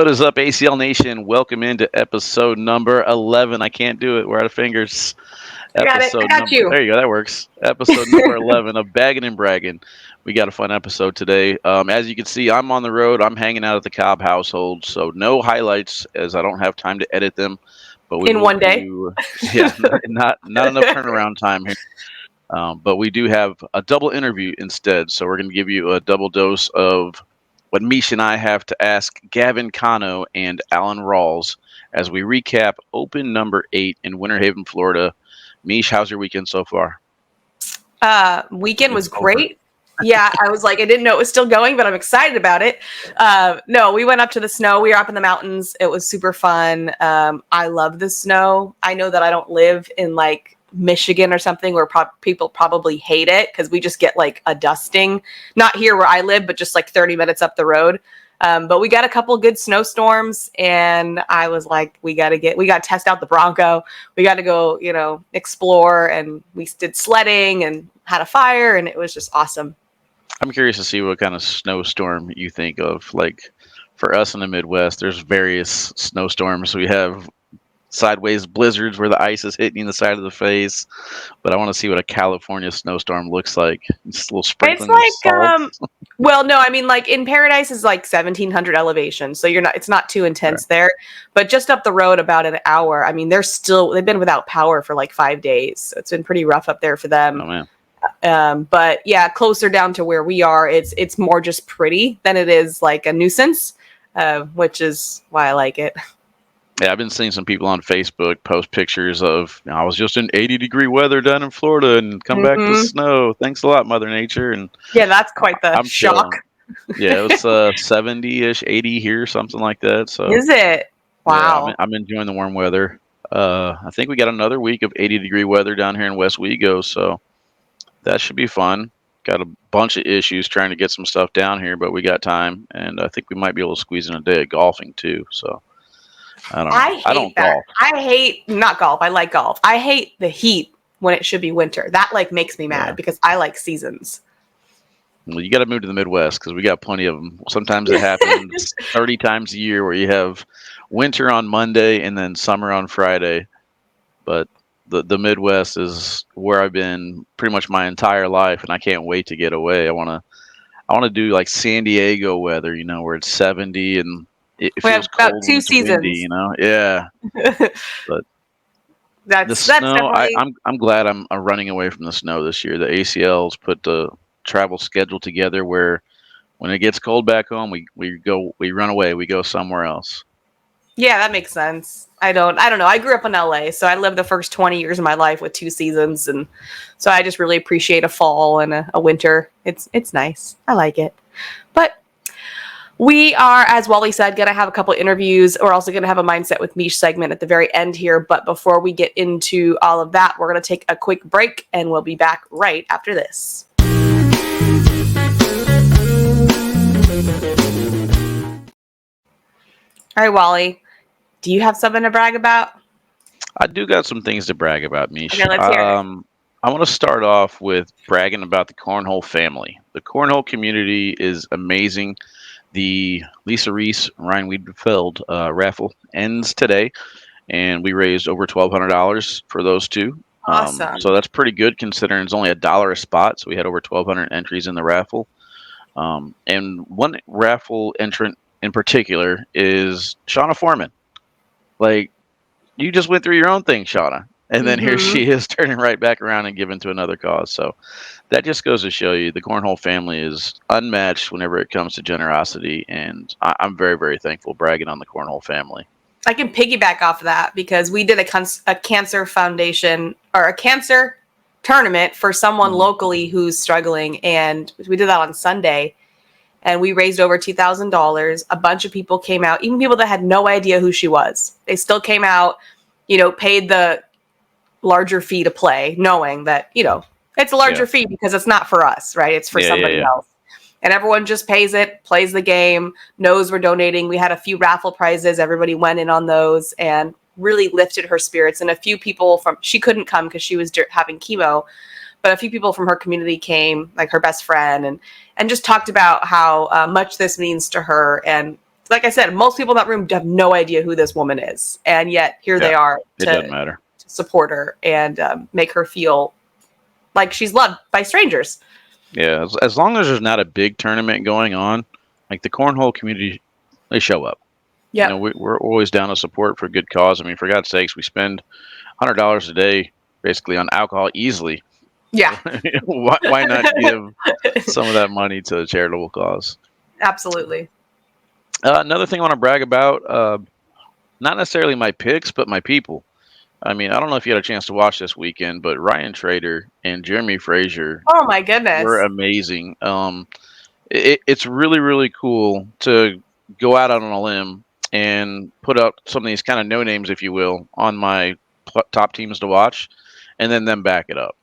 What is up, ACL Nation? Welcome into episode number 11. I can't do it. We're out of fingers. I got it. I got you. There you go. That works. Episode number 11 of Baggin and Braggin. We got a fun episode today. As you can see, I'm on the road. I'm hanging out at the Cobb household, so no highlights as I don't have time to edit them. But we in one day. Yeah, not enough turnaround time here. But we do have a double interview instead, so we're going to give you a double dose of what Mish and I have to ask Gavin, Cano, and Alan Rawls as we recap Open number 8 in Winter Haven, Florida. Mish, how's your weekend so far? Weekend was great. Yeah, I was like, I didn't know it was still going, but I'm excited about it. No, we went up to the snow. We were up in the mountains. It was super fun. I love the snow. I know that I don't live in like Michigan or something where people probably hate it because we just get like a dusting. Not here where I live, but just like 30 minutes up the road. But we got a couple good snowstorms, and I was like, we got to test out the Bronco. We got to go, explore, and we did sledding and had a fire, and it was just awesome. I'm curious to see what kind of snowstorm you think of. Like for us in the Midwest, there's various snowstorms. We have sideways blizzards where the ice is hitting the side of the face, but I want to see what a California snowstorm looks like. Just a little sprinkling of salt. Well, no, I mean, like in Paradise is like 1,700 elevation, so it's not too intense there. But just up the road about an hour, I mean, they've been without power for like 5 days. So it's been pretty rough up there for them. Oh man. But yeah, closer down to where we are, it's more just pretty than it is like a nuisance, which is why I like it. Yeah, I've been seeing some people on Facebook post pictures of, I was just in 80-degree weather down in Florida and come back to snow. Thanks a lot, Mother Nature. And yeah, that's quite the shock. Yeah, it was 70-ish, 80 here, something like that. So is it? Wow. Yeah, I'm enjoying the warm weather. I think we got another week of 80-degree weather down here in West Wego, so that should be fun. Got a bunch of issues trying to get some stuff down here, but we got time, and I think we might be able to squeeze in a day of golfing too. So I don't know. I don't golf. I hate not golf. I like golf. I hate the heat when it should be winter. That like makes me mad because I like seasons. Well, you got to move to the Midwest because we got plenty of them. Sometimes it happens 30 times a year where you have winter on Monday and then summer on Friday. But the Midwest is where I've been pretty much my entire life, and I can't wait to get away. I want to do like San Diego weather, where it's 70 and it feels cold. About 2 seasons, windy, Yeah. But that's snow. Definitely... I'm glad I'm running away from the snow this year. The ACLs put the travel schedule together where when it gets cold back home, we run away. We go somewhere else. Yeah, that makes sense. I don't know. I grew up in LA, so I lived the first 20 years of my life with 2 seasons, and so I just really appreciate a fall and a winter. It's nice. I like it. But we are, as Wally said, going to have a couple interviews. We're also going to have a Mindset with Mish segment at the very end here. But before we get into all of that, we're going to take a quick break, and we'll be back right after this. All right, Wally, do you have something to brag about? I do got some things to brag about, Mish. Okay, let's hear it. I want to start off with bragging about the Cornhole family. The Cornhole community is amazing. The Lisa Reese Ryan Wiedefeld raffle ends today, and we raised over $1,200 for those two. Awesome. So that's pretty good considering it's only $1 a spot. So we had over 1,200 entries in the raffle. And one raffle entrant in particular is Shauna Foreman. Like, you just went through your own thing, Shauna. And then here she is turning right back around and giving to another cause. So that just goes to show you the Cornhole family is unmatched whenever it comes to generosity. And I'm very, very thankful bragging on the Cornhole family. I can piggyback off of that because we did a cancer foundation or a cancer tournament for someone locally who's struggling. And we did that on Sunday. And we raised over $2,000. A bunch of people came out, even people that had no idea who she was. They still came out, paid the larger fee to play, knowing that, it's a larger fee because it's not for us, right? It's for somebody else. And everyone just pays it, plays the game, knows we're donating. We had a few raffle prizes. Everybody went in on those and really lifted her spirits. And a few people she couldn't come because she was having chemo, but a few people from her community came, like her best friend, and just talked about how much this means to her. And like I said, most people in that room have no idea who this woman is, and yet here they are It doesn't matter. to support her and make her feel like she's loved by strangers. Yeah, as long as there's not a big tournament going on, like the cornhole community, they show up. Yeah, We're always down to support for a good cause. I mean, for God's sakes, we spend $100 a day basically on alcohol easily. yeah, why not give some of that money to a charitable cause? absolutely. Another thing I want to brag about, not necessarily my picks, but my people. I mean, I don't know if you had a chance to watch this weekend, but Ryan Trader and Jeremy Frazier Oh my goodness. were amazing. It's really, really cool to go out on a limb and put up some of these kind of no names, if you will, on my top teams to watch, and then them back it up.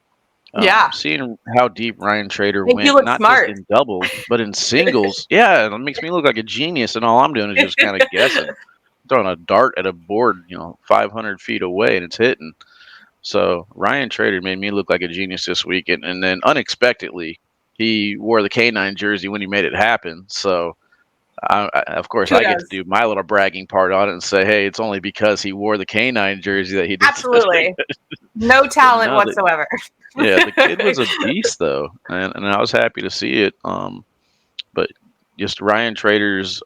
Yeah. Seeing how deep Ryan Trader Make you went, look not smart. just in doubles, but in singles. Yeah, it makes me look like a genius, and all I'm doing is just kind of guessing, throwing a dart at a board, 500 feet away, and it's hitting. So Ryan Trader made me look like a genius this weekend, and then unexpectedly, he wore the K9 jersey when he made it happen. So, of course, I get to do my little bragging part on it and say, hey, it's only because he wore the K9 jersey that he did. Absolutely. No talent whatsoever. Yeah, the kid was a beast, though, and I was happy to see it. But just Ryan Trader's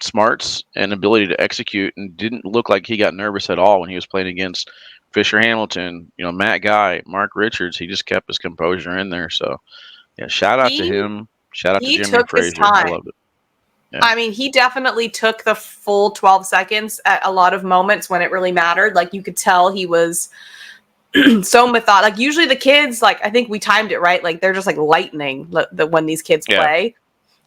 smarts and ability to execute, and didn't look like he got nervous at all when he was playing against Fisher Hamilton, Matt Guy, Mark Richards. He just kept his composure in there. So, yeah, shout out to him. Shout out to Jimmy Frazier. I loved it. Yeah. I mean, he definitely took the full 12 seconds at a lot of moments when it really mattered. Like, you could tell he was so methodical. Like, usually the kids, like, I think we timed it right. Like, they're just like lightning when these kids play,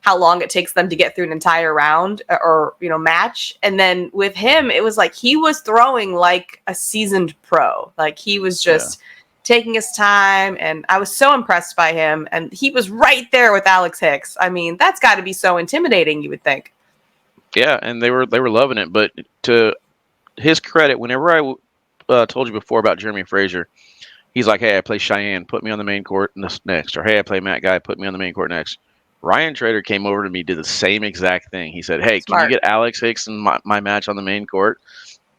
how long it takes them to get through an entire round or match. And then with him, it was like he was throwing like a seasoned pro. Like, he was just taking his time, and I was so impressed by him. And he was right there with Alex Hicks. I mean, that's got to be so intimidating, you would think. Yeah, and they were loving it. But to his credit, whenever I told you before about Jeremy Frazier, he's like, hey, I play Cheyenne, put me on the main court next. Or, hey, I play Matt Guy, put me on the main court next. Ryan Trader came over to me, did the same exact thing. He said, hey, Can you get Alex Hicks in my match on the main court?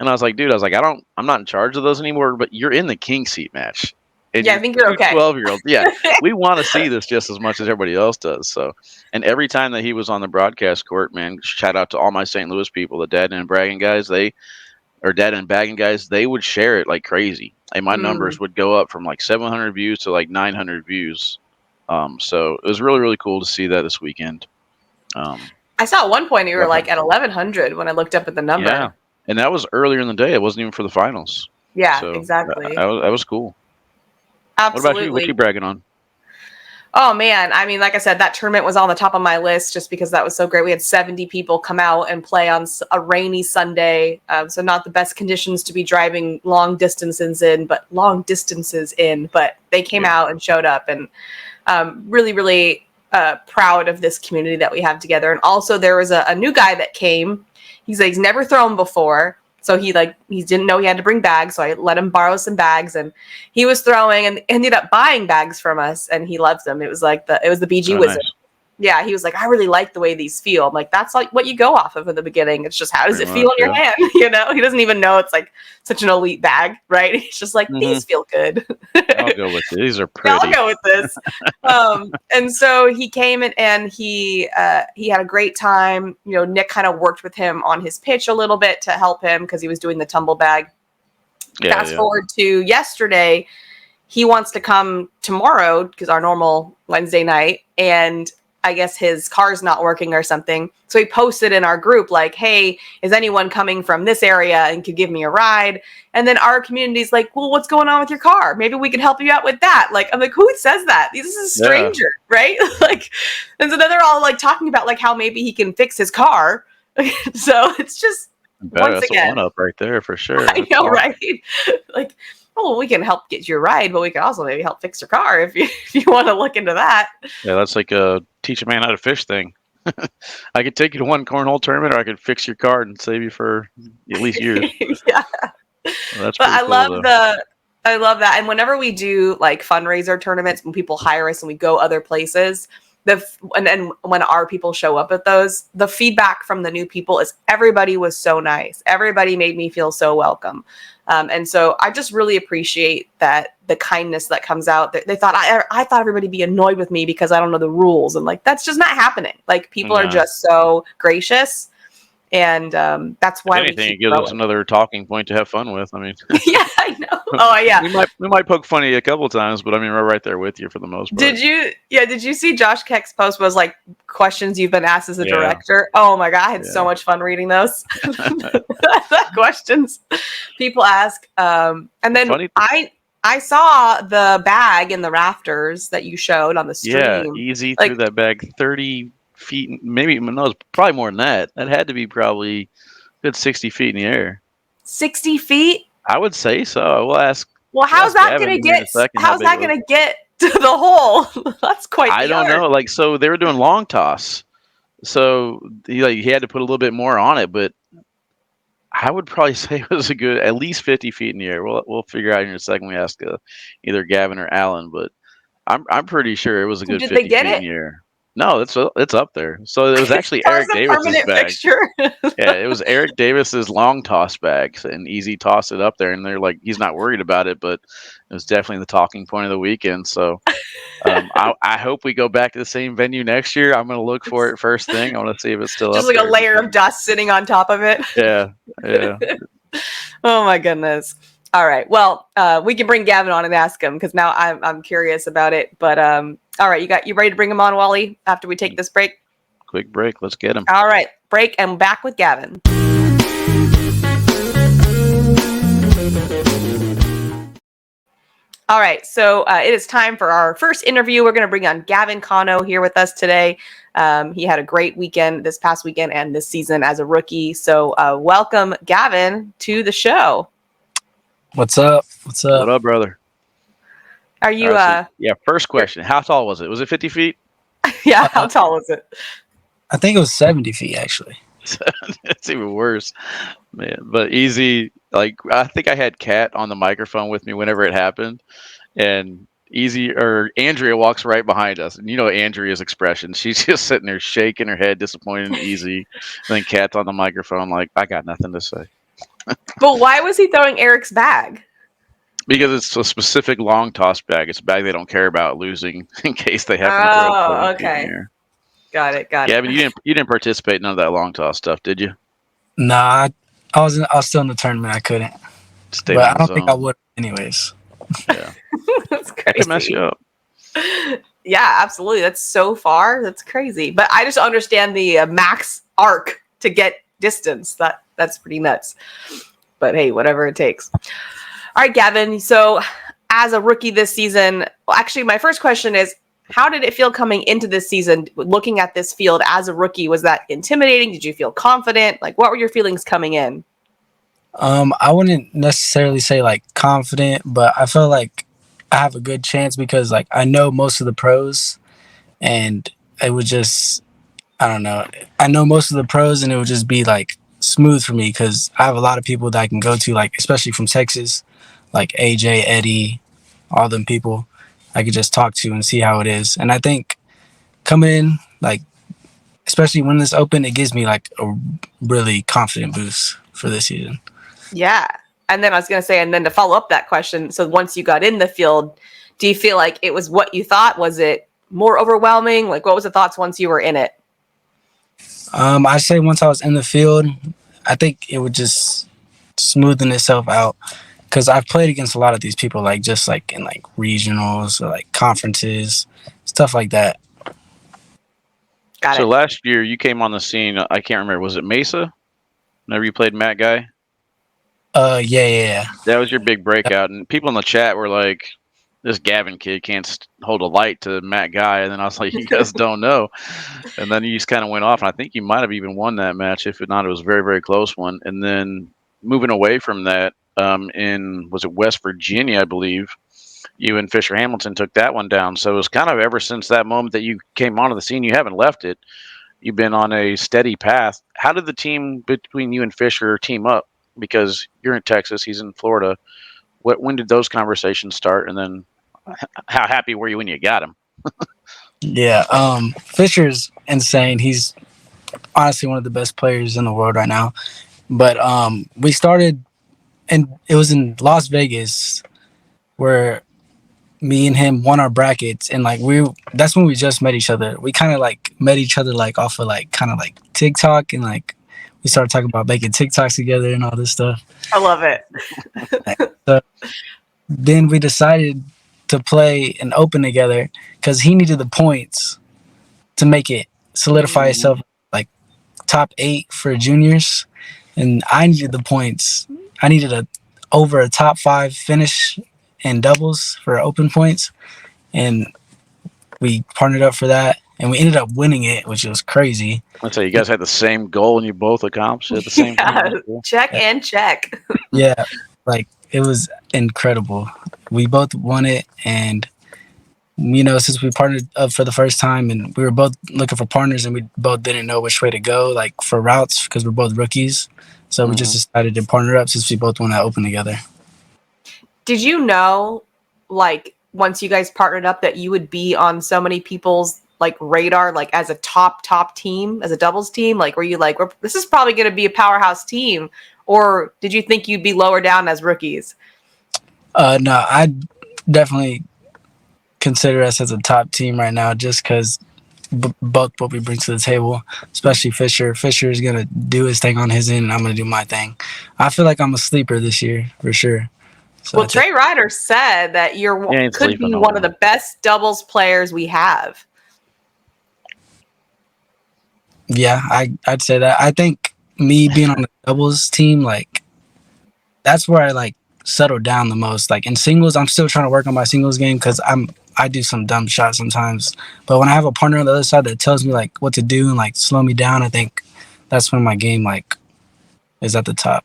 And I was like, dude, I'm not in charge of those anymore, but you're in the king seat match. And I think you're okay. 12-year-old. Yeah, we want to see this just as much as everybody else does. So, and every time that he was on the broadcast court, man, shout out to all my St. Louis people, the Dad and Braggin guys, Dad and Baggin guys, they would share it like crazy. And my numbers would go up from like 700 views to like 900 views. So it was really, really cool to see that this weekend. I saw at one point you were like at 1,100 when I looked up at the number. Yeah, and that was earlier in the day. It wasn't even for the finals. Yeah, so exactly. That was cool. Absolutely. What about you? What you bragging on? Oh, man. I mean, like I said, that tournament was on the top of my list just because that was so great. We had 70 people come out and play on a rainy Sunday. So not the best conditions to be driving long distances in, but they came out and showed up, and really, really proud of this community that we have together. And also there was a new guy that came. He's never thrown before. So he didn't know he had to bring bags. So I let him borrow some bags, and he was throwing and ended up buying bags from us, and he loves them. It was the BG Wizard. Nice. Yeah. He was like, I really like the way these feel. I'm like, that's like what you go off of in the beginning. It's just, how does it feel in your hand? He doesn't even know it's like such an elite bag, right? He's just like, these feel good. I'll go with it. These are pretty. I'll go with this. And so he came in and he had a great time. Nick kind of worked with him on his pitch a little bit to help him because he was doing the tumble bag. Fast forward to yesterday, he wants to come tomorrow because our normal Wednesday night, and I guess his car's not working or something. So he posted in our group like, hey, is anyone coming from this area and could give me a ride? And then our community's like, well, what's going on with your car? Maybe we can help you out with that. Like, I'm like, who says that? This is a stranger, right? And so then they're all like talking about like how maybe he can fix his car. So it's just, once again, one up right there for sure. I know, awesome. Right? Like, oh, we can help get you a ride, but we can also maybe help fix your car if you want to look into that. Yeah, that's like a teach a man how to fish thing. I could take you to one cornhole tournament, or I could fix your car and save you for at least years. Yeah. Well, that's but I cool, love that. And whenever we do like fundraiser tournaments, when people hire us and we go other places, and then when our people show up at those, the feedback from the new people is everybody was so nice. Everybody made me feel so welcome. And so I just really appreciate that the kindness that comes out. They thought I thought everybody be annoyed with me because I don't know the rules, and like that's just not happening. Like people are just so gracious, and that's why if anything, we it gives us another talking point to have fun with. I mean, yeah, I know. Oh yeah, we might poke funny a couple times, but I mean, we're right there with you for the most part. Did you see Josh Keck's post was like questions you've been asked as a director? Oh my god, I had so much fun reading those questions people ask. And then I saw the bag in the rafters that you showed on the stream. Yeah, easy through that bag 30 feet, maybe no, it's probably more than that. That had to be probably a good 60 feet in the air. 60 feet? I would say so. We'll ask. Well, how's that going to get? How's that going to get to the hole? That's quite. I don't know. Like, so they were doing long toss, so he had to put a little bit more on it, but I would probably say it was a good at least 50 feet in the air. We'll figure out in a second. We ask either Gavin or Alan, but I'm pretty sure it was a good 50 feet in the air. No, it's up there. So it was actually Eric Davis's bag. Yeah, it was Eric Davis's long toss bag, and Easy tossed it up there, and they're like, he's not worried about it, but it was definitely the talking point of the weekend. So I hope we go back to the same venue next year. I'm going to look for it first thing. I want to see if it's still just up like a layer of dust sitting on top of it. Yeah. Oh my goodness. All right. Well, we can bring Gavin on and ask him because now I'm curious about it. But all right, you ready to bring him on, Wally? After we take this break. Quick break. Let's get him. All right, break and back with Gavin. All right, so it is time for our first interview. We're going to bring on Gavin Cano here with us today. He had a great weekend this past weekend and this season as a rookie. So welcome, Gavin, to the show. What's up? What's up? What up, brother? Are you? First question. How tall was it? Was it 50 feet? Yeah, how tall was it? I think it was 70 feet, actually. It's even worse, man. But Easy, like, I think I had Kat on the microphone with me whenever it happened, and Andrea walks right behind us, and you know Andrea's expression. She's just sitting there shaking her head, disappointed and Easy. And then Kat's on the microphone, like, I got nothing to say. But why was he throwing Eric's bag? Because it's a specific long toss bag. It's a bag they don't care about losing in case they happen to throw it. Oh, okay. Got it. Gavin, you didn't participate in none of that long toss stuff, did you? Nah, I was still in the tournament. I couldn't. But I don't think I would anyways. Yeah. That's crazy. That could mess you up. Yeah, absolutely. That's so far. That's crazy. But I just understand the max arc to get distance. That's pretty nuts. But hey, whatever it takes. All right, Gavin. So as a rookie this season, actually, my first question is, how did it feel coming into this season, looking at this field as a rookie? Was that intimidating? Did you feel confident? Like, what were your feelings coming in? I wouldn't necessarily say like confident, but I felt like I have a good chance because like I know most of the pros, and it would just, I don't know. I know most of the pros, and it would just be like smooth for me because I have a lot of people that I can go to, like especially from Texas, like AJ, Eddie, all them people I could just talk to and see how it is. And I think coming in, like, especially when this open, it gives me like a really confident boost for this season. Yeah. And then I was going to say, and then to follow up that question, so once you got in the field, do you feel like it was what you thought? Was it more overwhelming? Like, what was the thoughts once you were in it? I say once I was in the field, I think it would just smoothen itself out. Because I've played against a lot of these people, like just like in like regionals or like conferences, stuff like that. Got it. So last year you came on the scene. I can't remember. Was it Mesa? Whenever you played Matt Guy? Yeah. That was your big breakout, and people in the chat were like, "This Gavin kid can't hold a light to Matt Guy," and then I was like, "You guys don't know." And then you just kind of went off, and I think you might have even won that match. If not, it was a very, very close one. And then moving away from that. Was it West Virginia, I believe, you and Fisher Hamilton took that one down. So it was kind of ever since that moment that you came onto the scene, you haven't left it. You've been on a steady path. How did the team between you and Fisher team up? Because you're in Texas, he's in Florida. When did those conversations start? And then how happy were you when you got him? Yeah. Fisher's insane. He's honestly one of the best players in the world right now. But we started, and it was in Las Vegas where me and him won our brackets, and like that's when we just met each other. We kind of like met each other like off of like kind of like TikTok, and like we started talking about making TikToks together and all this stuff. I love it. So then we decided to play an open together because he needed the points to make it solidify itself like top 8 for juniors, and I needed the points. I needed over a top 5 finish in doubles for open points, and we partnered up for that, and we ended up winning it, which was crazy. Let's say you guys had the same goal and you both accomplished it at the same time. Check and check. Yeah, like it was incredible. We both won it, and since we partnered up for the first time, and we were both looking for partners, and we both didn't know which way to go, like for routes, because we're both rookies. So we just decided to partner up since we both want to open together. Did you know, like, once you guys partnered up that you would be on so many people's like radar, like as a top team, as a doubles team? Like, were you like, this is probably going to be a powerhouse team? Or did you think you'd be lower down as rookies? No, I definitely consider us as a top team right now, just because both what we bring to the table, especially Fisher. Fisher is going to do his thing on his end, and I'm going to do my thing. I feel like I'm a sleeper this year, for sure. So well, Trey Ryder said that you could be one of the best doubles players we have. Yeah, I'd say that. I think me being on the doubles team, like, that's where I, like, settled down the most. Like, in singles, I'm still trying to work on my singles game because I do some dumb shots sometimes. But when I have a partner on the other side that tells me, like, what to do and, like, slow me down, I think that's when my game, like, is at the top.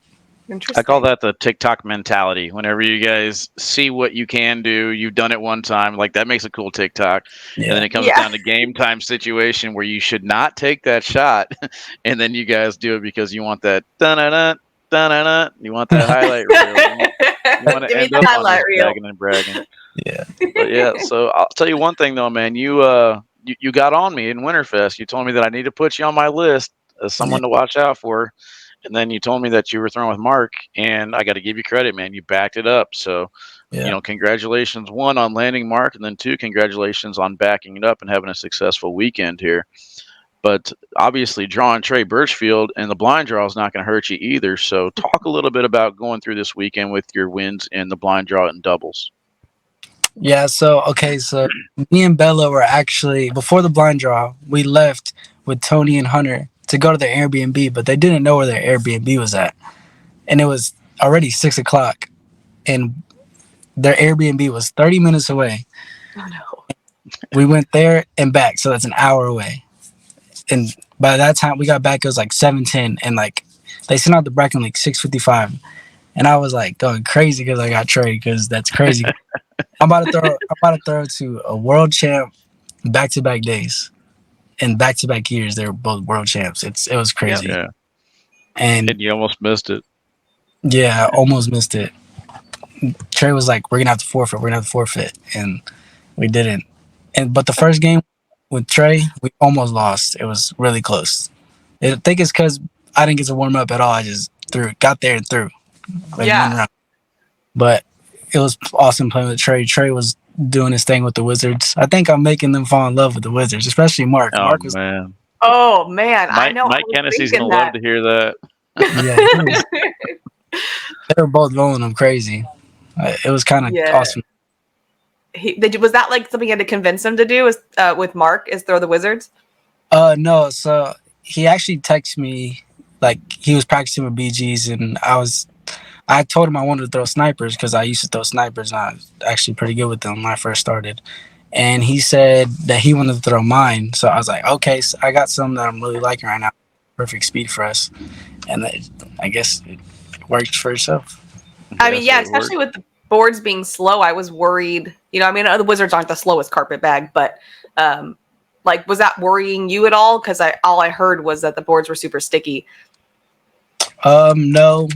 I call that the TikTok mentality. Whenever you guys see what you can do, you've done it one time, like that makes a cool TikTok. Yeah. And then it comes down to game time situation where you should not take that shot. And then you guys do it because you want that dun-dun-dun, dun-dun-dun. You want that highlight reel. You want to end up on this bagging and bragging. Yeah. But yeah, so I'll tell you one thing though, man. You got on me in Winterfest. You told me that I need to put you on my list as someone to watch out for. And then you told me that you were throwing with Mark, and I got to give you credit, man. You backed it up. So, congratulations, 1, on landing Mark, and then 2, congratulations on backing it up and having a successful weekend here. But obviously, drawing Trey Birchfield and the blind draw is not going to hurt you either. So talk a little bit about going through this weekend with your wins in the blind draw and doubles. Yeah, so me and Bella were actually, before the blind draw, we left with Tony and Hunter to go to their Airbnb, but they didn't know where their Airbnb was at. And it was already 6:00, and their Airbnb was 30 minutes away. Oh, no. We went there and back, so that's an hour away. And by that time we got back, it was like 7:10, and like they sent out the bracket like 6:55. And I was like going crazy because I got Trey, because that's crazy. I'm about to throw to a world champ back-to-back days. In back-to-back years, they were both world champs. It was crazy. Yeah. And you almost missed it. Yeah, I almost missed it. Trey was like, we're going to have to forfeit. And we didn't. But the first game with Trey, we almost lost. It was really close. I think it's because I didn't get to warm up at all. I just got there and threw. Like, 1 round. But it was awesome playing with Trey. Trey was doing his thing with the Wizards. I think I'm making them fall in love with the Wizards, especially Mark. Mark was, man. Oh, man. I know. Mike Hennessy's going to love to hear that. Yeah, they were both rolling them crazy. It was kind of awesome. Was that like something you had to convince him to do with Mark, is throw the Wizards? No. So he actually texted me, like, he was practicing with BGs, and I told him I wanted to throw snipers because I used to throw snipers, and I was actually pretty good with them when I first started. And he said that he wanted to throw mine. So I was like, okay, so I got some that I'm really liking right now. Perfect speed for us. And I guess it worked for itself. I mean, yeah, especially with the boards being slow, I was worried. The Wizards aren't the slowest carpet bag, but was that worrying you at all? Because all I heard was that the boards were super sticky. No,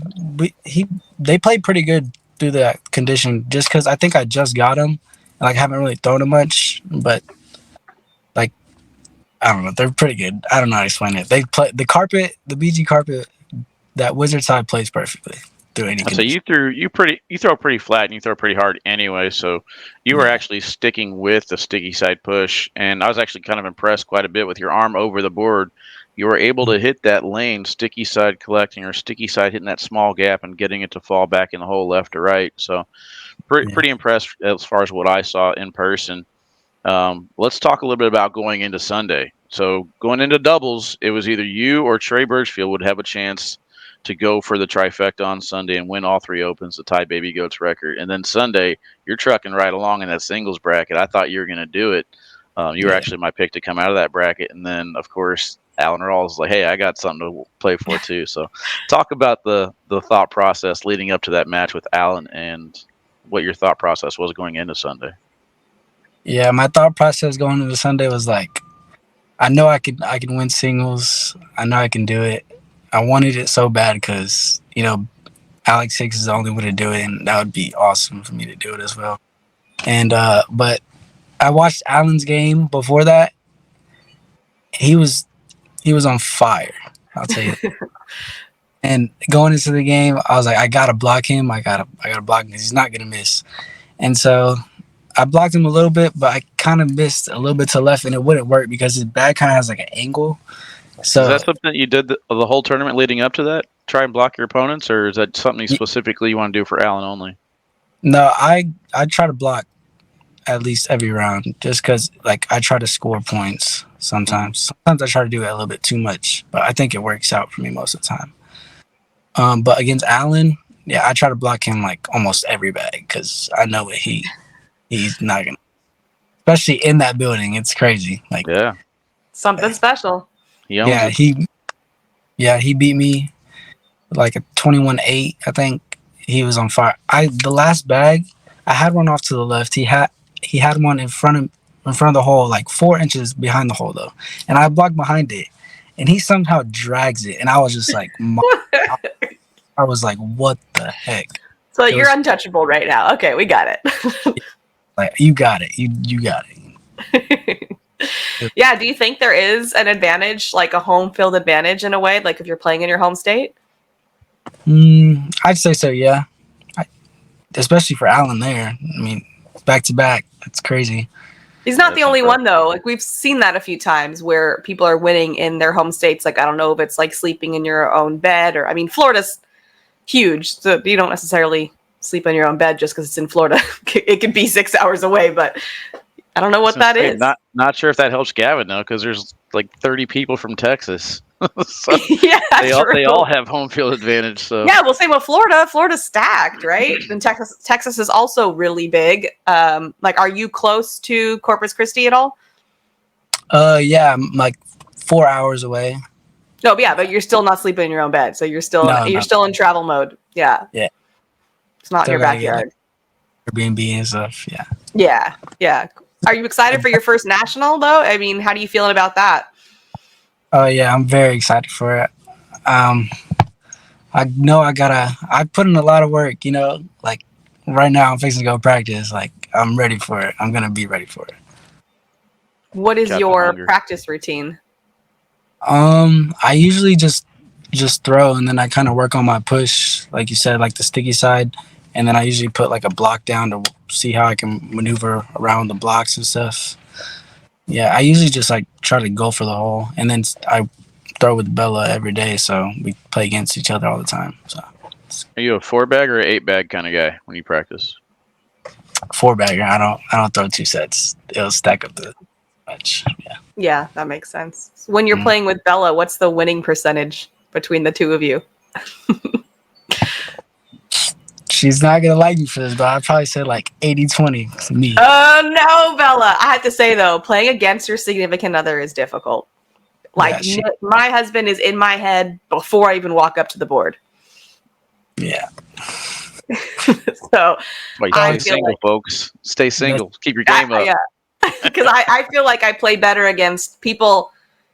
they played pretty good through that condition, just because I think I just got them. Like, I haven't really thrown them much, but I don't know. They're pretty good. I don't know how to explain it. They play the carpet, the BG carpet. That wizard side plays perfectly through any So condition. you throw pretty flat and you throw pretty hard anyway. So you were Yeah. actually sticking with the sticky side push, and I was actually kind of impressed quite a bit with your arm over the board. You were able to hit that lane, sticky side collecting or sticky side hitting that small gap and getting it to fall back in the hole left or right. So pretty impressed as far as what I saw in person. Let's talk a little bit about going into Sunday. So going into doubles, it was either you or Trey Birchfield would have a chance to go for the trifecta on Sunday and win all three opens to tie Baby Goat's record. And then Sunday, you're trucking right along in that singles bracket. I thought you were going to do it. You were actually my pick to come out of that bracket. And then, of course, Alan Rawls was like, hey, I got something to play for too. So talk about the thought process leading up to that match with Alan and what your thought process was going into Sunday. Yeah, my thought process going into Sunday was like, I know I can win singles. I know I can do it. I wanted it so bad because, Alex Hicks is the only way to do it, and that would be awesome for me to do it as well. And but I watched Alan's game before that. He was on fire, I'll tell you. And going into the game, I was like, I gotta block him. I gotta block him because he's not gonna miss. And so I blocked him a little bit, but I kind of missed a little bit to the left, and it wouldn't work because his bag kind of has like an angle. So is that something that you did the whole tournament leading up to that? Try and block your opponents, or is that something specifically you want to do for Alan only? No, I try to block at least every round just because like I try to score points sometimes. Sometimes I try to do it a little bit too much, but I think it works out for me most of the time. But against Alan, yeah, I try to block him like almost every bag because I know what he's not gonna. Especially in that building, it's crazy. Like something special. He beat me like a 21-8. I think he was on fire. The last bag, I had one off to the left. He had one in front of the hole, like 4 inches behind the hole though, and I blocked behind it, and he somehow drags it, and I was just like, I was like, what the heck? So you're untouchable right now. Okay, we got it. Like you got it, you got it. Yeah, do you think there is an advantage, like a home field advantage in a way, like if you're playing in your home state? I'd say so, yeah. Especially for Alan there. I mean, back to back, that's crazy. He's not the only one though. Like we've seen that a few times where people are winning in their home states. Like I don't know if it's like sleeping in your own bed or I mean, Florida's huge, so you don't necessarily sleep in your own bed just because it's in Florida. It could be 6 hours away, but I don't know what that is. Not sure if that helps Gavin though, because there's like 30 people from Texas. So yeah, they all have home field advantage. So yeah, we'll say Florida. Florida's stacked, right? And Texas is also really big. Like, are you close to Corpus Christi at all? Yeah, I'm like 4 hours away. No, yeah, but you're still not sleeping in your own bed, so you're still still in travel mode. Yeah, it's not in your backyard. Airbnb and stuff. Yeah. Are you excited for your first national though? I mean, how do you feel about that? Oh yeah, I'm very excited for it. I know I put in a lot of work, like right now I'm fixing to go practice. Like I'm ready for it. I'm going to be ready for it. What is your practice routine? I usually just throw and then I kind of work on my push, like you said, like the sticky side. And then I usually put like a block down to see how I can maneuver around the blocks and stuff. Yeah, I usually just like try to go for the hole, and then I throw with Bella every day, so we play against each other all the time. So, are you a 4-bag or an 8-bag kind of guy when you practice? 4-bagger. I don't throw 2 sets. It'll stack up the much. Yeah, that makes sense. When you're playing with Bella, what's the winning percentage between the two of you? She's not going to like me for this, but I'd probably say like 80-20 to me. Oh, no, Bella. I have to say, though, playing against your significant other is difficult. Like, my husband is in my head before I even walk up to the board. Yeah. So, stay single, folks. Stay single. Keep your game up. Yeah. Because I feel like I play better against people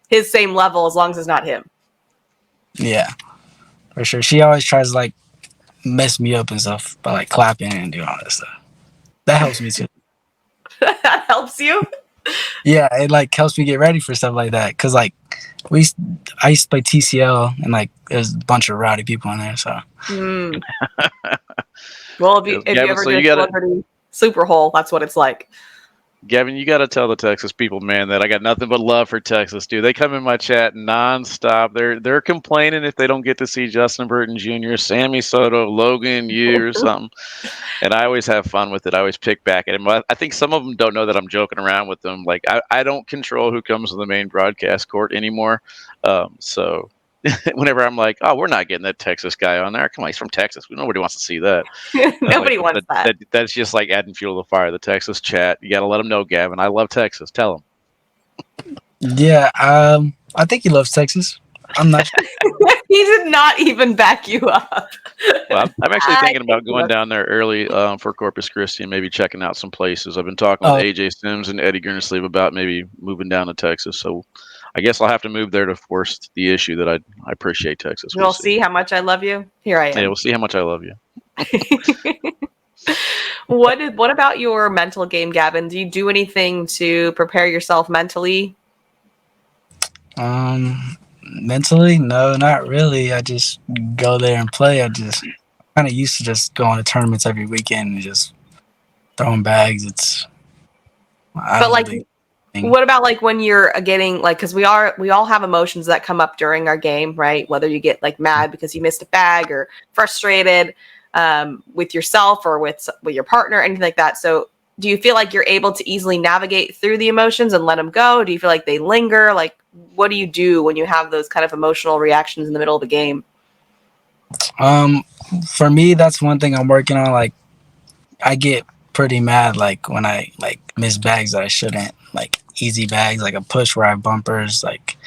his same level as long as it's not him. Yeah, for sure. She always tries to, like, mess me up and stuff by like clapping and doing all that stuff. That helps me too. That helps you? Yeah, it like helps me get ready for stuff like that. Cause like I used to play TCL and like there's a bunch of rowdy people in there. So Mm. Well, Yes, if you Gavin, ever so do a you got to celebrity super hole, that's what it's like. Gavin, you got to tell the Texas people, man, that I got nothing but love for Texas, dude. They come in my chat nonstop. They're complaining if they don't get to see Justin Burton Jr., Sammy Soto, Logan, you, or something. And I always have fun with it. I always pick back at him. I think some of them don't know that I'm joking around with them. Like I don't control who comes to the main broadcast court anymore. So whenever I'm like, oh, we're not getting that Texas guy on there. Come on, he's from Texas. Nobody wants to see that. Nobody wants that. That's just like adding fuel to the fire. The Texas chat. You got to let them know, Gavin. I love Texas. Tell them. yeah, I think he loves Texas. I'm not sure. He did not even back you up. Well, I'm actually I thinking about think going down there early for Corpus Christi and maybe checking out some places. I've been talking with Oh, AJ Sims and Eddie Gurnesleeve about maybe moving down to Texas. So I guess I'll have to move there to force the issue that I appreciate Texas. We'll You'll see how much I love you. Here I Yeah, am. we'll see how much I love you. What about your mental game, Gavin? Do you do anything to prepare yourself mentally? mentally, no, not really. I just go there and play. I just kind of used to just going to tournaments every weekend and just throwing bags. I But don't like, really. what about like when you're getting like, because we all have emotions that come up during our game, right? Whether you get like mad because you missed a bag or frustrated with yourself or with your partner, anything like that. So do you feel like you're able to easily navigate through the emotions and let them go? Do you feel like they linger? Like, what do you do when you have those kind of emotional reactions in the middle of the game? For me, that's one thing I'm working on. Like, I get pretty mad like when I like miss bags that I shouldn't. Like easy bags, like a push where I have bumpers. Like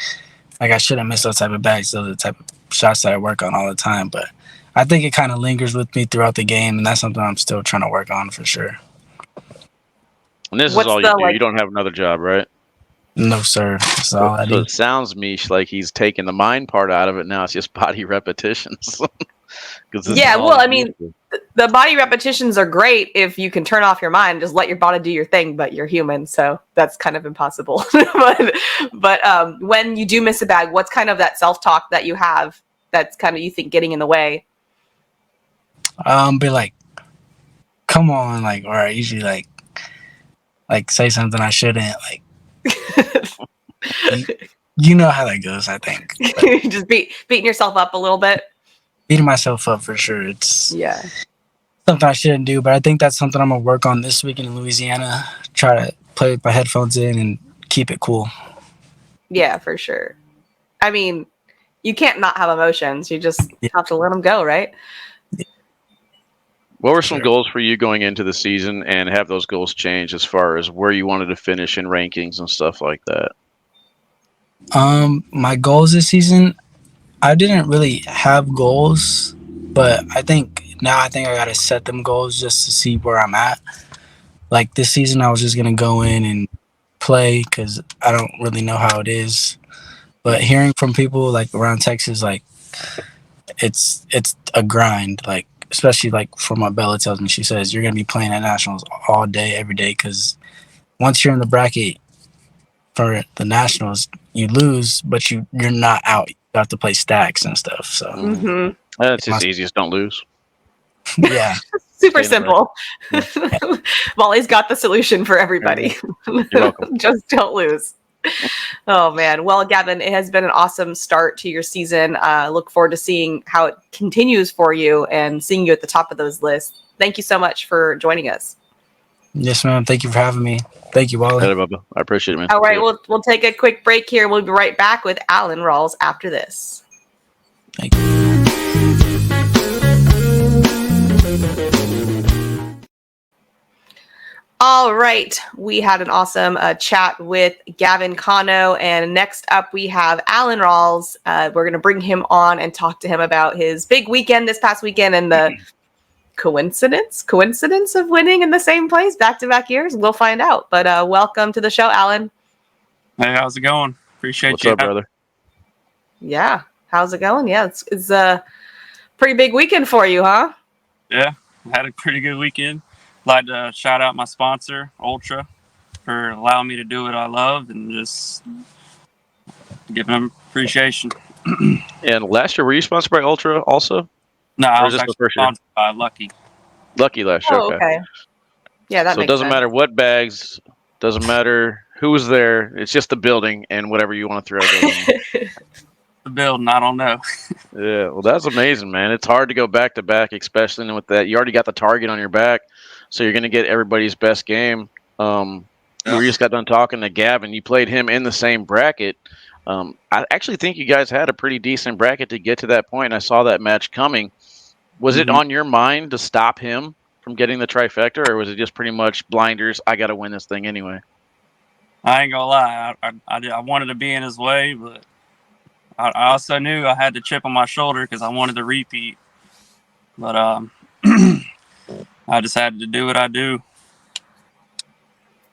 I shouldn't miss those type of bags. Those are the type of shots that I work on all the time. But I think it kind of lingers with me throughout the game, and that's something I'm still trying to work on for sure. And this is What's all you the do. like? You don't have another job, right? No, sir. That's So, all I so do. it sounds, Mish, like he's taking the mind part out of it now. It's just body repetitions. Because this is Yeah, all well, he's I used mean, to. the body repetitions are great if you can turn off your mind, just let your body do your thing. But you're human, so that's kind of impossible. but when you do miss a bag, what's kind of that self talk that you have that's kind of you think getting in the way? Be like, come on, like, or I usually like say something I shouldn't. Like, you know how that goes. I think Just beating yourself up a little bit. beating myself up for sure. It's Yeah. something I shouldn't do, but I think that's something I'm gonna work on this weekend in Louisiana. Try to play with my headphones in and keep it cool. Yeah, for sure. I mean, you can't not have emotions. You just Yeah, have to let them go, right? What were for some sure. goals for you going into the season, and have those goals changed as far as where you wanted to finish in rankings and stuff like that? My goals this season, I didn't really have goals, but I think I gotta set them goals just to see where I'm at. Like this season, I was just gonna go in and play because I don't really know how it is. But hearing from people like around Texas, like it's a grind. Like especially like from what Bella tells me, she says you're gonna be playing at nationals all day, every day. Because once you're in the bracket for the nationals, you lose, but you're not out. You have to play stacks and stuff. So Mm-hmm. That's my, just easiest. Don't lose. yeah, Super Stay in the bracket. simple. Yeah. Molly's got the solution for There you everybody. You're welcome. Just don't lose. Oh man. Well, Gavin, it has been an awesome start to your season. Look forward to seeing how it continues for you and seeing you at the top of those lists. Thank you so much for joining us. yes, ma'am. Thank you for having me. Thank you, Wally. Later, Bubba. I appreciate it, man. All See right, ya. we'll take a quick break here. We'll be right back with Alan Rawls after this. Thank you. All right, we had an awesome chat with Gavin Cano, and next up we have Alan Rawls. We're going to bring him on and talk to him about his big weekend this past weekend and the coincidence of winning in the same place back-to-back years. We'll find out. But welcome to the show, Alan. Hey, how's it going? Appreciate What's you. up, brother? Yeah, how's it going? Yeah, it's a pretty big weekend for you, huh? Yeah, had a pretty good weekend. Like to shout out my sponsor, Ultra. for allowing me to do what I love and just giving them appreciation. And last year, were you sponsored by Ultra also? No, I Or is was this the actually first year? sponsored by Lucky. Lucky last year. Oh, Okay. okay. Yeah, that So it makes doesn't sense. matter what bags, doesn't matter who's there. It's just the building and whatever you want to throw goes in there. The building, I don't know. Yeah, well, that's amazing, man. It's hard to go back to back, especially with that. You already got the target on your back, so you're going to get everybody's best game. Yeah. We just got done talking to Gavin. You played him in the same bracket. I actually think you guys had a pretty decent bracket to get to that point. I saw that match coming. Was it Mhm. on your mind to stop him from getting the trifecta, or was it just pretty much blinders? I got to win this thing anyway. I ain't gonna lie, I wanted to be in his way, but I also knew I had the chip on my shoulder because I wanted to repeat. But I just had to do what I do.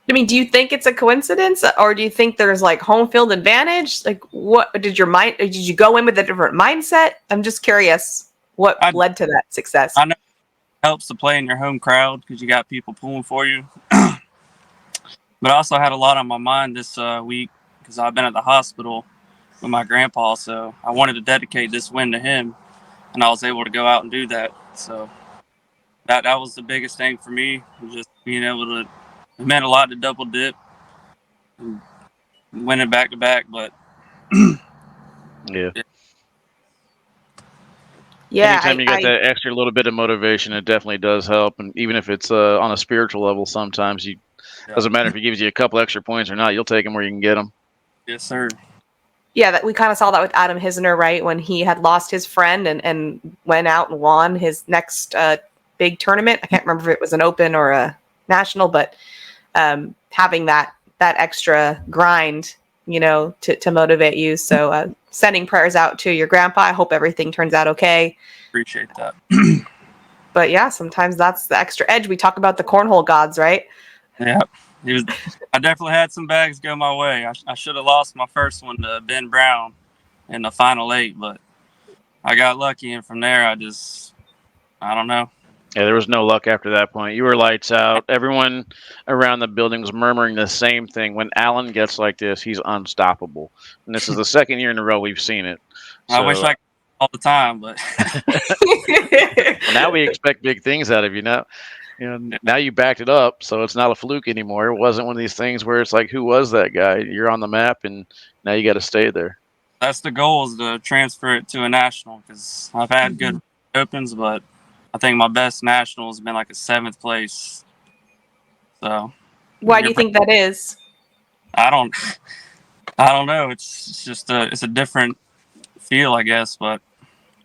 I mean, do you think it's a coincidence, or do you think there's like home field advantage? Like, what did your mind? Did you go in with a different mindset? I'm just curious what led to that success. I know it helps to play in your home crowd because you got people pulling for you. But I also had a lot on my mind this week because I've been at the hospital with my grandpa, so I wanted to dedicate this win to him, and I was able to go out and do that. So that was the biggest thing for me, just being able to. It meant a lot to double dip and winning back to back, but Yeah. Yeah, Anytime you get that extra little bit of motivation, it definitely does help. And even if it's on a spiritual level, sometimes doesn't matter if he gives you a couple extra points or not. You'll take them where you can get them. Yes, sir. Yeah, that we kind of saw that with Adam Hisner, right? When he had lost his friend and went out and won his next big tournament. I can't remember if it was an open or a national, but having that extra grind, to motivate you. So sending prayers out to your grandpa. I hope everything turns out okay. Appreciate that. But yeah, sometimes that's the extra edge. We talk about the cornhole gods, right? Yeah, I definitely had some bags go my way. I should have lost my first one to Ben Brown in the final 8, but I got lucky, and from there I don't know. Yeah, there was no luck after that point. You were lights out. Everyone around the building was murmuring the same thing. When Alan gets like this, he's unstoppable. And this is the second year in a row we've seen it. I wish I could all the time, but well, now we expect big things out of you. Now you backed it up, so it's not a fluke anymore. It wasn't one of these things where it's like, who was that guy? You're on the map, and now you got to stay there. That's the goal, is to transfer it to a national, because I've had good opens, but I think my best national has been like a 7th place. So why do you think that is? I don't know. It's just it's a different feel, I guess. But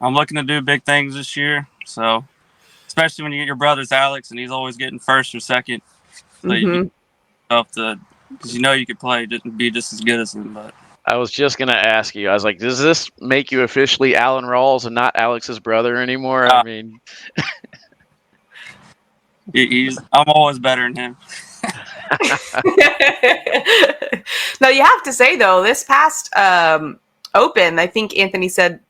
I'm looking to do big things this year. So especially when you get your brother's Alex and he's always getting first or second, so you have to, because you could play, be just as good as him. But I was just gonna ask you. I was like, does this make you officially Alan Rawls and not Alex's brother anymore? I mean, I'm always better than him. Now you have to say though, this past open, I think Anthony said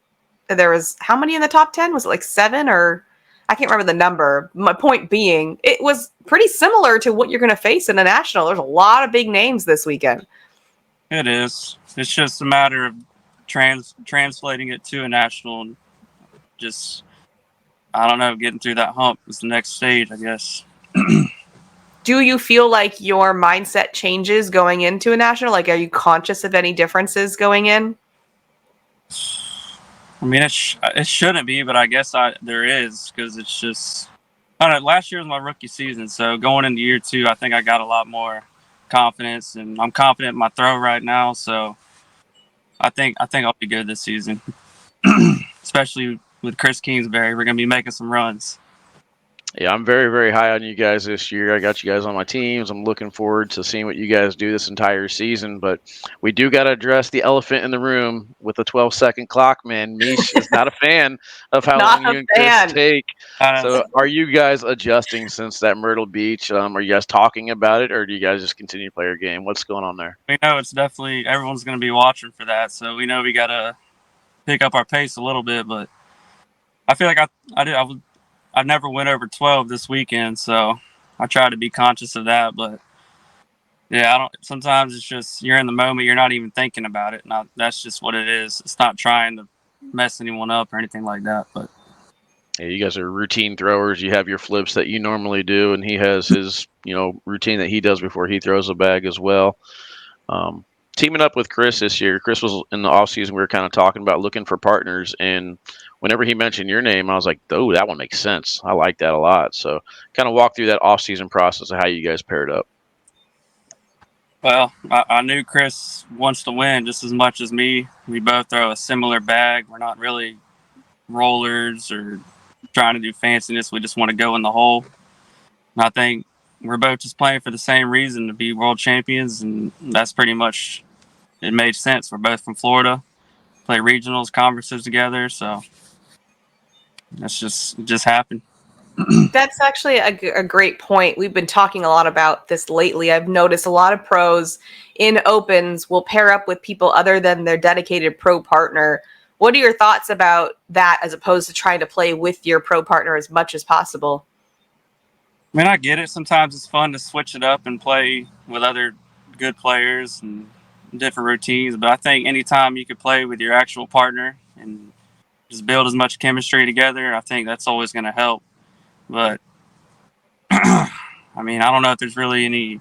there was how many in the top 10? Was it like 7 or I can't remember the number. My point being, it was pretty similar to what you're going to face in a national. There's a lot of big names this weekend. It is. It's just a matter of translating it to a national and just, I don't know, getting through that hump is the next stage, I guess. Do you feel like your mindset changes going into a national? Like, are you conscious of any differences going in? I mean, it shouldn't be, but I guess there is, because it's just, I don't know. Last year was my rookie season, so going into year 2, I think I got a lot more confidence, and I'm confident in my throw right now. So I think I'll be good this season, especially with Chris Kingsbury. We're gonna be making some runs. Yeah, I'm very, very high on you guys this year. I got you guys on my teams. I'm looking forward to seeing what you guys do this entire season. But we do got to address the elephant in the room with the 12-second clock, man. Mish is not a fan of how long you and Chris take. So are you guys adjusting since that Myrtle Beach? Are you guys talking about it, or do you guys just continue to play your game? What's going on there? We know it's definitely, everyone's going to be watching for that. So we know we got to pick up our pace a little bit. But I feel like I never went over 12 this weekend, so I try to be conscious of that. But Yeah, I don't. Sometimes it's just you're in the moment. You're not even thinking about it. Not that's just what it is. It's not trying to mess anyone up or anything like that. But Yeah, you guys are routine throwers. You have your flips that you normally do, and he has his routine that he does before he throws a bag as well. Um, Teaming up with Chris this year, Chris was in the off season. We were kind of talking about looking for partners, and whenever he mentioned your name, I was like, "Oh, that one makes sense. I like that a lot." So, kind of walk through that off season process of how you guys paired up. well, I knew Chris wants to win just as much as me. We both throw a similar bag. We're not really rollers or trying to do fanciness. We just want to go in the hole. And I think we're both just playing for the same reason, to be world champions, and that's pretty much it. Made sense. We're both from Florida, play regionals, conferences together, so that's just happened. That's actually a great point. We've been talking a lot about this lately. I've noticed a lot of pros in opens will pair up with people other than their dedicated pro partner. What are your thoughts about that as opposed to trying to play with your pro partner as much as possible? I mean, I get it. Sometimes it's fun to switch it up and play with other good players and different routines. But I think anytime you could play with your actual partner and just build as much chemistry together, I think that's always going to help. But I mean, I don't know if there's really any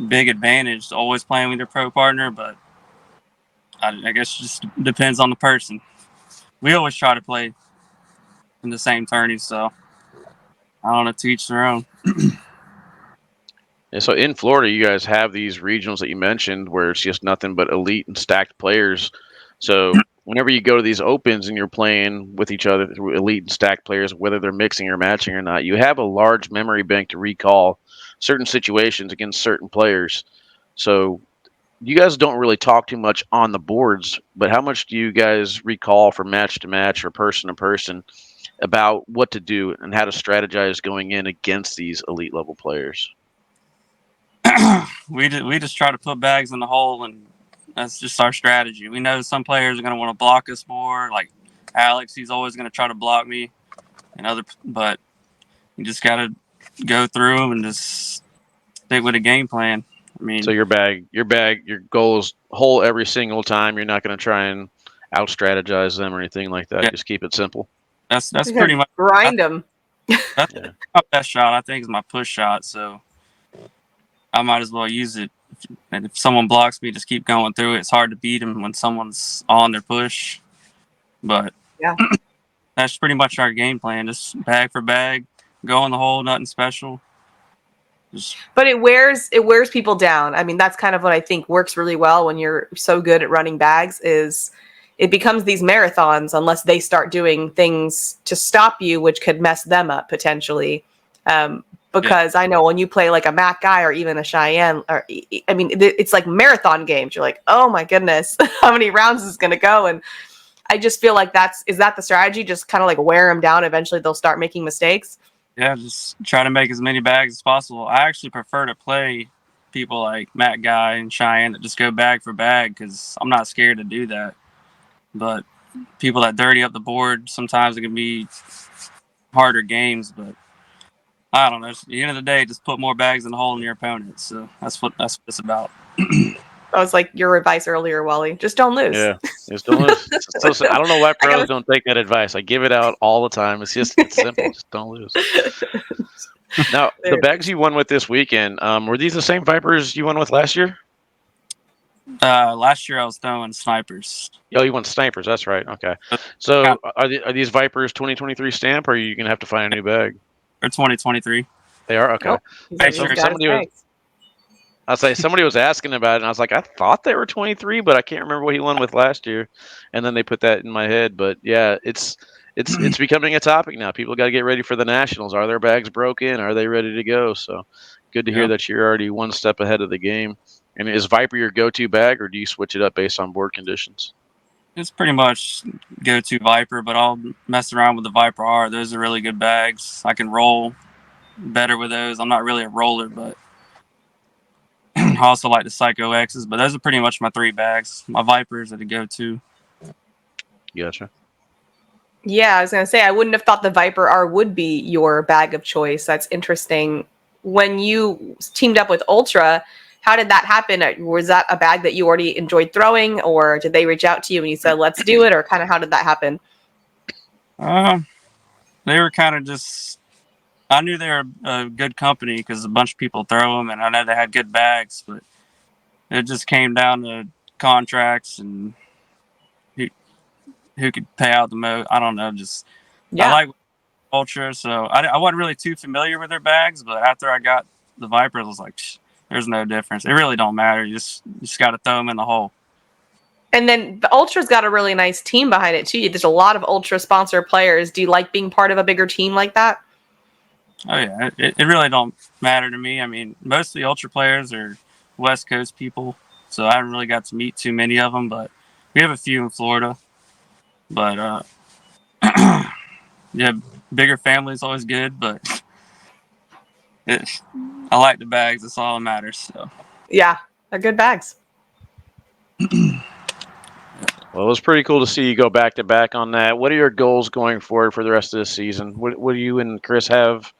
big advantage to always playing with your pro partner, but I guess it just depends on the person. We always try to play in the same tourneys, so I don't know, to each their own. And so in Florida, you guys have these regionals that you mentioned where it's just nothing but elite and stacked players. So whenever you go to these opens and you're playing with each other through elite and stacked players, whether they're mixing or matching or not, you have a large memory bank to recall certain situations against certain players. So you guys don't really talk too much on the boards, but how much do you guys recall from match to match or person to person about what to do and how to strategize going in against these elite level players? We just try to put bags in the hole, and that's just our strategy. We know some players are going to want to block us more. Like Alex, he's always going to try to block me, but you just got to go through them and just stick with a game plan. I mean, So your goal is hole every single time. You're not going to try and out strategize them or anything like that. Yeah. Just keep it simple. that's pretty much Grind them. that's Yeah. my best shot. I think is my push shot. So I might as well use it. And if someone blocks me, just keep going through it. It's hard to beat them when someone's on their push, but Yeah. that's pretty much our game plan. Just bag for bag, go in the hole, nothing special. But it wears people down. I mean, that's kind of what I think works really well when you're so good at running bags is it becomes these marathons unless they start doing things to stop you, which could mess them up potentially. Because I know when you play like a Mac guy or even a Cheyenne, or I mean, it's like marathon games. You're like, oh my goodness, how many rounds is going to go? And I just feel like is that the strategy? Just kind of like wear them down. Eventually they'll start making mistakes. Yeah, just try to make as many bags as possible. I actually prefer to play people like Matt Guy and Cheyenne that just go bag for bag because I'm not scared to do that. But people that dirty up the board, sometimes it can be harder games. But I don't know. At the end of the day, just put more bags in the hole than your opponent. So that's what it's about. That was like your advice earlier, Wally. Just don't lose. Yeah, just don't lose. So, I don't know why pros don't take that advice. I give it out all the time. It's simple. Just don't lose. Now, the bags you won with this weekend, were these the same Vipers you won with last year? Last year I was throwing snipers. Oh, you won snipers. That's right. Okay. So are these Vipers 2023 stamp, or are you gonna have to find a new bag? Or 2023. They are okay. Nope. So somebody was asking about it, and I was like, I thought they were 23, but I can't remember what he won with last year. And then they put that in my head. But yeah, it's becoming a topic now. People got to get ready for the nationals. Are their bags broken? Are they ready to go? So good to hear that you're already one step ahead of the game. And is Viper your go-to bag, or do you switch it up based on board conditions? It's pretty much go-to Viper, but I'll mess around with the Viper R. Those are really good bags. I can roll better with those. I'm not really a roller, but I also like the Psycho X's. But those are pretty much my three bags. My Vipers are the go-to. Gotcha. Yeah, I was going to say, I wouldn't have thought the Viper R would be your bag of choice. That's interesting. when you teamed up with Ultra, how did that happen? Was that a bag that you already enjoyed throwing, or did they reach out to you and you said, let's do it? Or kind of how did that happen? They were kind of just, I knew they were a good company because a bunch of people throw them, and I know they had good bags, but it just came down to contracts and who could pay out the most. I don't know. Just I like Ultra, so I wasn't really too familiar with their bags, but after I got the Vipers, I was like, there's no difference. It really don't matter. You just got to throw them in the hole. And then the Ultra's got a really nice team behind it too. There's a lot of Ultra sponsor players. Do you like being part of a bigger team like that? Oh yeah, it really don't matter to me. I mean, most of the Ultra players are West Coast people, so I haven't really got to meet too many of them, but we have a few in Florida. But yeah, bigger family is always good, but I like the bags. That's all that matters. So yeah, they're good bags. Well, it was pretty cool to see you go back to back on that. What are your goals going forward for the rest of the season? What do you and Chris have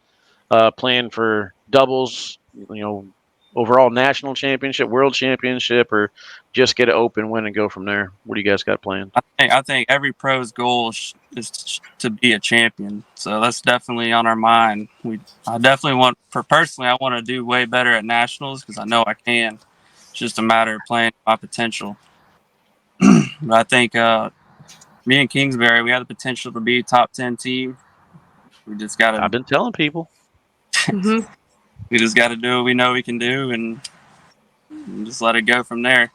planned for doubles? Overall national championship, world championship, or just get an open win and go from there? What do you guys got planned? I think every pro's goal is to be a champion. So that's definitely on our mind. I definitely want to do way better at nationals because I know I can. It's just a matter of playing my potential. But I think me and Kingsbury, we have the potential to be a top 10 team. We just got to. I've been telling people. Mm-hmm. We just got to do what we know we can do and just let it go from there.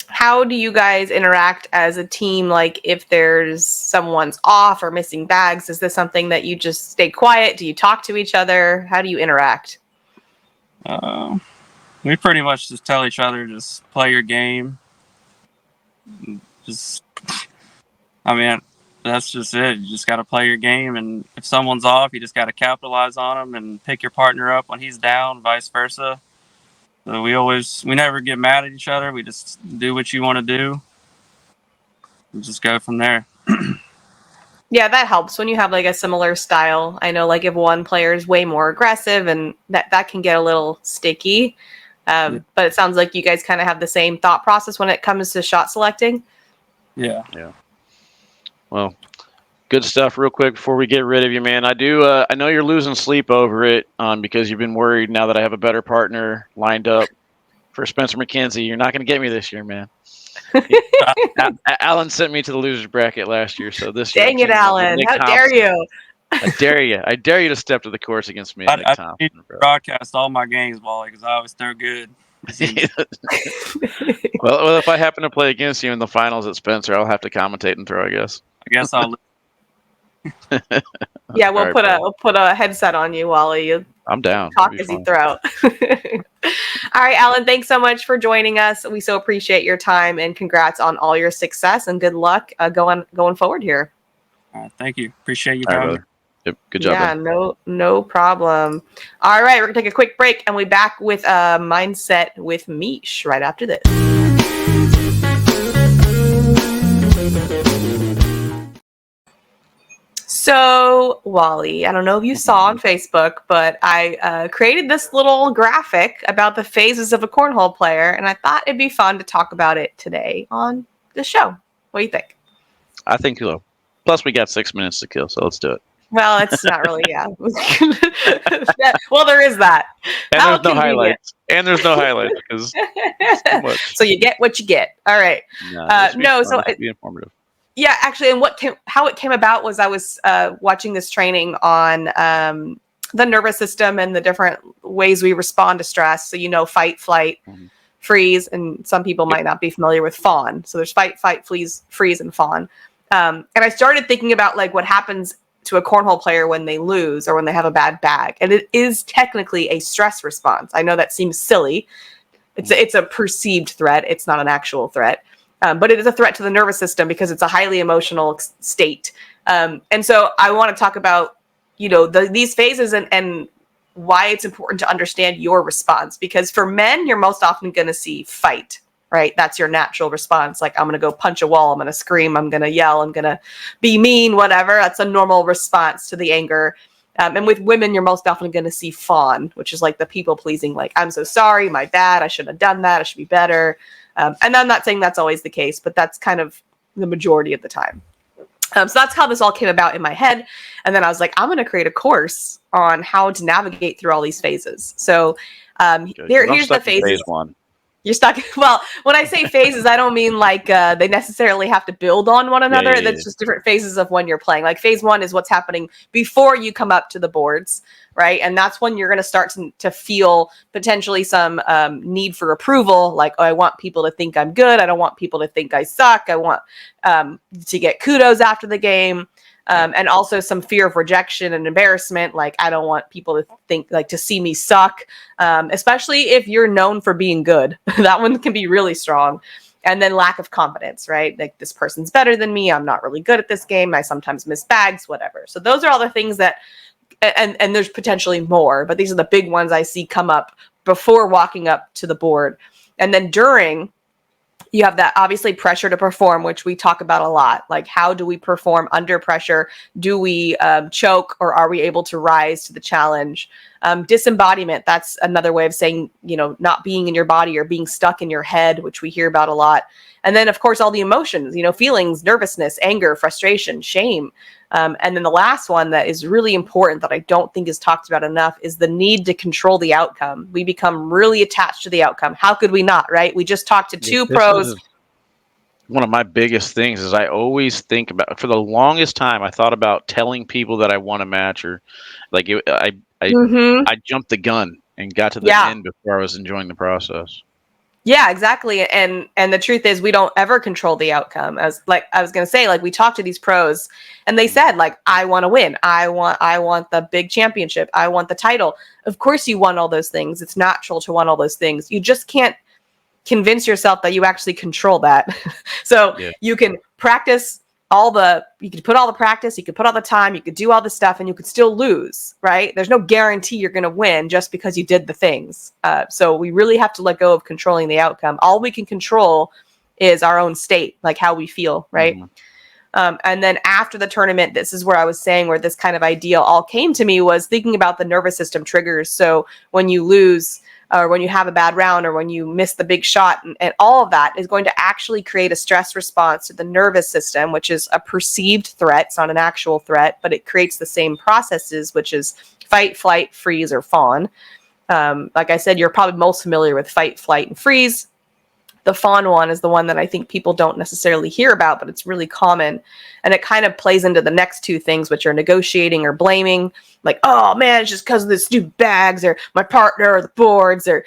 How do you guys interact as a team? Like if there's someone's off or missing bags, is this something that you just stay quiet? Do you talk to each other? How do you interact? We pretty much just tell each other, just play your game. That's just it. You just got to play your game, and if someone's off, you just got to capitalize on them and pick your partner up when he's down, vice versa. So we never get mad at each other. We just do what you want to do and just go from there. Yeah, that helps when you have like a similar style. I know like if one player is way more aggressive and that can get a little sticky. But it sounds like you guys kind of have the same thought process when it comes to shot selecting. Yeah. Well, good stuff. Real quick before we get rid of you, man. I know you're losing sleep over it because you've been worried now that I have a better partner lined up for Spencer McKenzie. You're not going to get me this year, man. Alan sent me to the losers bracket last year, so this year. Dang it, Alan! How dare you? I dare you! I dare you to step to the course against me. I need to broadcast all my games, Wally, because I always throw good. Well, if I happen to play against you in the finals at Spencer, I'll have to commentate and throw, I guess. I guess I'll. Yeah, we'll put a headset on you, Wally. I'm down. Talk as you throw. All right, Alan, thanks so much for joining us. We so appreciate your time, and congrats on all your success, and good luck going forward here. Thank you. Appreciate you coming. Right, yep, good job. Yeah, no problem. All right, we're gonna take a quick break, and we'll be back with Mindset with Mish right after this. So, Wally, I don't know if you saw on Facebook, but I created this little graphic about the phases of a cornhole player, and I thought it'd be fun to talk about it today on the show. What do you think? I think so. Plus, we got 6 minutes to kill, so let's do it. Well, it's not really, yeah. Well, there is that. And there's no highlights. Because it's too much. So you get what you get. All right. So be informative. Yeah, actually, and how it came about was I was watching this training on the nervous system and the different ways we respond to stress. So, fight, flight, freeze, and some people might not be familiar with fawn. So there's fight, freeze, and fawn. And I started thinking about like what happens to a cornhole player when they lose or when they have a bad bag. And it is technically a stress response. I know that seems silly. It's a perceived threat. It's not an actual threat. But it is a threat to the nervous system because it's a highly emotional state. And so I want to talk about, these phases and why it's important to understand your response. Because for men, you're most often going to see fight, right? That's your natural response. Like, I'm going to go punch a wall. I'm going to scream. I'm going to yell. I'm going to be mean, whatever. That's a normal response to the anger. And with women, you're most often going to see fawn, which is like the people pleasing, like, I'm so sorry, my bad, I shouldn't have done that, I should be better. And I'm not saying that's always the case, but that's kind of the majority of the time. So that's how this all came about in my head. And then I was like, I'm going to create a course on how to navigate through all these phases. So here's the phases. Phase one. You're stuck. Well, when I say phases, I don't mean like they necessarily have to build on one another. Yeah. That's just different phases of when you're playing. Like phase one is what's happening before you come up to the boards, right? And that's when you're going to start to feel potentially some need for approval. Like, oh, I want people to think I'm good. I don't want people to think I suck. I want to get kudos after the game. And also some fear of rejection and embarrassment. Like, I don't want people to think, like, to see me suck, especially if you're known for being good. That one can be really strong. And then lack of confidence, right? Like, this person's better than me. I'm not really good at this game. I sometimes miss bags, whatever. So those are all the things that, and there's potentially more, but these are the big ones I see come up before walking up to the board. And then during, you have that obviously pressure to perform, which we talk about a lot. Like, how do we perform under pressure? Do we choke, or are we able to rise to the challenge? Disembodiment, that's another way of saying, not being in your body or being stuck in your head, which we hear about a lot. And then, of course, all the emotions, feelings, nervousness, anger, frustration, shame. And then the last one that is really important that I don't think is talked about enough is the need to control the outcome. We become really attached to the outcome. How could we not, right? We just talked to two pros. One of my biggest things is I always think about, for the longest time, I thought about telling people that I won a match, or like I jumped the gun and got to the end before I was enjoying the process. Yeah, exactly. And the truth is, we don't ever control the outcome. As like I was going to say, like, we talked to these pros and they said, like, I want to win. I want the big championship. I want the title. Of course you want all those things. It's natural to want all those things. You just can't convince yourself that you actually control that. So you can practice you could put all the practice, you could put all the time, you could do all the stuff, and you could still lose, right? There's no guarantee you're going to win just because you did the things. So we really have to let go of controlling the outcome. All we can control is our own state, like how we feel, right? Mm-hmm. And then after the tournament, this is where I was saying where this kind of idea all came to me, was thinking about the nervous system triggers. So when you lose, or when you have a bad round, or when you miss the big shot, and all of that is going to actually create a stress response to the nervous system, which is a perceived threat. It's not an actual threat, but it creates the same processes, which is fight, flight, freeze, or fawn. Like I said, you're probably most familiar with fight, flight, and freeze. The fawn one is the one that I think people don't necessarily hear about, but it's really common. And it kind of plays into the next two things, which are negotiating or blaming. Like, oh man, it's just because of the stupid bags, or my partner, or the boards, or,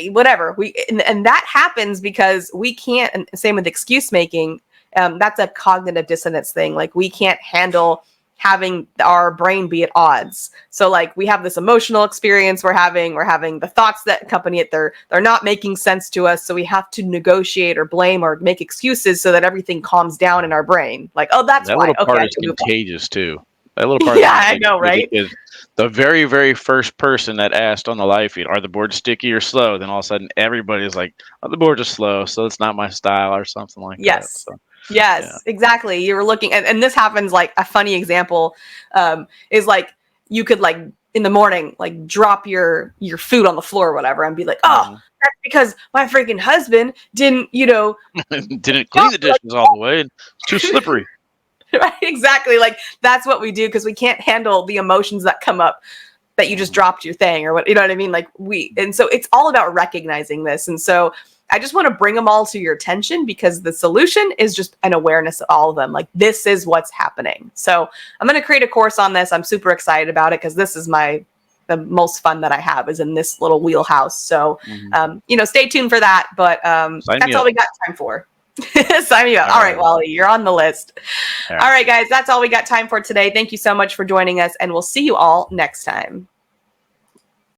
whatever. And that happens because we can't, and same with excuse making. That's a cognitive dissonance thing. Like, we can't handle having our brain be at odds. So like, we have this emotional experience we're having the thoughts that accompany it. They're not making sense to us. So we have to negotiate or blame or make excuses so that everything calms down in our brain. Like, oh, that's that why. Little part is contagious too. That little part. Yeah, I know, right? Because the very, very first person that asked on the live feed, are the boards sticky or slow? Then all of a sudden everybody's like, oh, the boards are slow, so it's not my style, or something like that. So. Yes, exactly. You were looking, and this happens. Like, a funny example is like, you could, like, in the morning, like, drop your food on the floor or whatever, and be like, oh, that's because my freaking husband didn't, didn't clean the dishes all the way. It's too slippery. Right, exactly. Like, that's what we do, because we can't handle the emotions that come up that you just dropped your thing, or what, you know what I mean? Like, and so it's all about recognizing this. And so I just want to bring them all to your attention, because the solution is just an awareness of all of them. Like, this is what's happening. So I'm going to create a course on this. I'm super excited about it, because this is the most fun that I have, is in this little wheelhouse. So, stay tuned for that. But that's all we got time for. Sign me up. All right, Wally, you're on the list. All right, guys, that's all we got time for today. Thank you so much for joining us, and we'll see you all next time.